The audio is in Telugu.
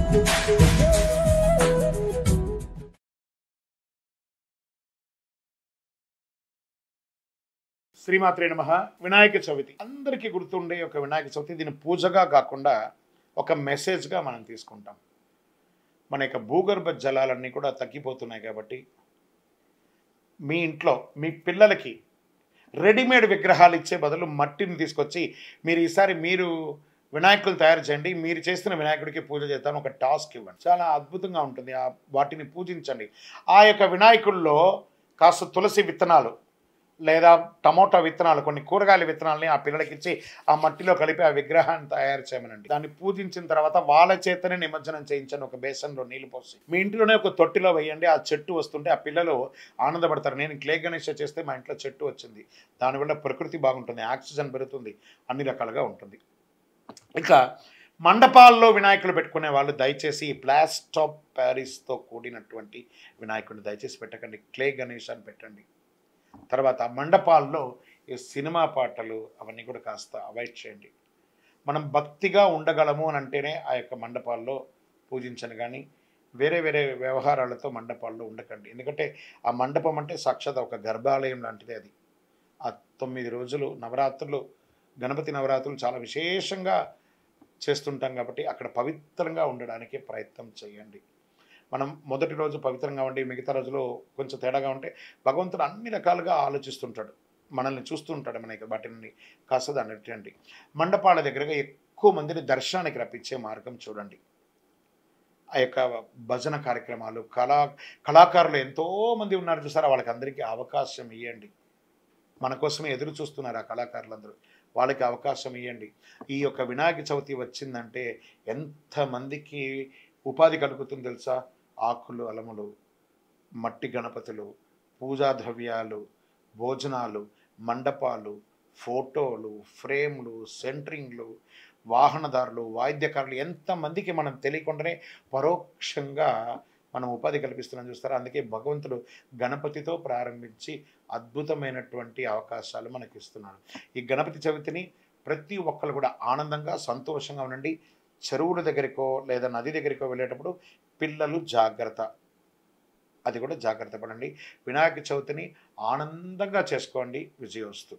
శ్రీమాత్రే నమః. వినాయక చవితి అందరికీ గుర్తుండే ఒక వినాయక చవితి. దీన్ని పూజగా కాకుండా ఒక మెసేజ్గా మనం తీసుకుంటాం. మన యొక్క భూగర్భ జలాలన్నీ కూడా తగ్గిపోతున్నాయి కాబట్టి మీ ఇంట్లో మీ పిల్లలకి రెడీమేడ్ విగ్రహాలు ఇచ్చే బదులు మట్టిని తీసుకొచ్చి ఈసారి మీరు వినాయకులు తయారు చేయండి, మీరు చేస్తున్న వినాయకుడికి పూజ చేస్తాను ఒక టాస్క్ ఇవ్వండి. చాలా అద్భుతంగా ఉంటుంది. వాటిని పూజించండి. ఆ యొక్క వినాయకుల్లో కాస్త తులసి విత్తనాలు లేదా టమోటా విత్తనాలు, కొన్ని కూరగాయల విత్తనాలని ఆ పిల్లలకి ఇచ్చి ఆ మట్టిలో కలిపి ఆ విగ్రహాన్ని తయారు చేయమనండి. దాన్ని పూజించిన తర్వాత వాళ్ళ చేతనే నిమజ్జనం చేయించండి. ఒక బేసన్లో నీళ్లు పోసి మీ ఇంట్లోనే ఒక తొట్టిలో వేయండి. ఆ చెట్టు వస్తుంటే ఆ పిల్లలు ఆనందపడతారు. నేను క్లే గణేష చేస్తే మా ఇంట్లో చెట్టు వచ్చింది, దానివల్ల ప్రకృతి బాగుంటుంది, ఆక్సిజన్ పెరుగుతుంది, అన్ని రకాలుగా ఉంటుంది. ఇక మండపాల్లో వినాయకులు పెట్టుకునే వాళ్ళు దయచేసి ఈ ప్లాస్టర్ ఆఫ్ ప్యారిస్తో కూడినటువంటి వినాయకుడిని దయచేసి పెట్టకండి. క్లే గణేశాన్ని పెట్టండి. తర్వాత మండపాల్లో ఈ సినిమా పాటలు అవన్నీ కూడా కాస్త అవాయిడ్ చేయండి. మనం భక్తిగా ఉండగలము అని అంటేనే ఆ యొక్క మండపాల్లో పూజించను, కానీ వేరే వేరే వ్యవహారాలతో మండపాల్లో ఉండకండి. ఎందుకంటే ఆ మండపం అంటే సాక్షాత్ ఒక గర్భాలయం లాంటిది. అది ఆ 9 రోజులు నవరాత్రులు, గణపతి నవరాత్రులు చాలా విశేషంగా చేస్తుంటాం కాబట్టి అక్కడ పవిత్రంగా ఉండడానికి ప్రయత్నం చేయండి. మనం మొదటి రోజు పవిత్రంగా ఉండి మిగతా రోజులో కొంచెం తేడాగా ఉంటే భగవంతుడు అన్ని రకాలుగా ఆలోచిస్తుంటాడు, మనల్ని చూస్తుంటాడు. మనకి వాటిని కాస్త దాన్ని మండపాల దగ్గరగా ఎక్కువ మందిని దర్శనానికి రప్పించే మార్గం చూడండి. ఆ యొక్క భజన కార్యక్రమాలు, కళాకారులు ఎంతోమంది ఉన్నారు చూసారా, వాళ్ళకి అందరికీ అవకాశం ఇవ్వండి. మన కోసమే ఎదురు చూస్తున్నారు ఆ కళాకారులందరూ, వాళ్ళకి అవకాశం ఇవ్వండి. ఈ యొక్క వినాయక చవితి వచ్చిందంటే ఎంతమందికి ఉపాధి కలుగుతుంది తెలుసా? ఆకులు అలములు, మట్టి గణపతులు, పూజా ద్రవ్యాలు, భోజనాలు, మండపాలు, ఫోటోలు, ఫ్రేమ్లు, సెంటరింగ్లు, వాహనదారులు, వాయిద్యకారులు, ఎంతమందికి మనం తెలియకుండానే పరోక్షంగా మనం ఉపాధి కల్పిస్తున్నాం చూస్తారా. అందుకే భగవంతుడు గణపతితో ప్రారంభించి అద్భుతమైనటువంటి అవకాశాలు మనకి ఇస్తున్నాడు. ఈ గణపతి చవితిని ప్రతి ఒక్కరు కూడా ఆనందంగా సంతోషంగా ఉండండి. చెరువుల దగ్గరికో లేదా నది దగ్గరికో వెళ్ళేటప్పుడు పిల్లలు జాగ్రత్త, అది కూడా జాగ్రత్త పడండి. వినాయక చవితిని ఆనందంగా చేసుకోండి. విజయోస్తు.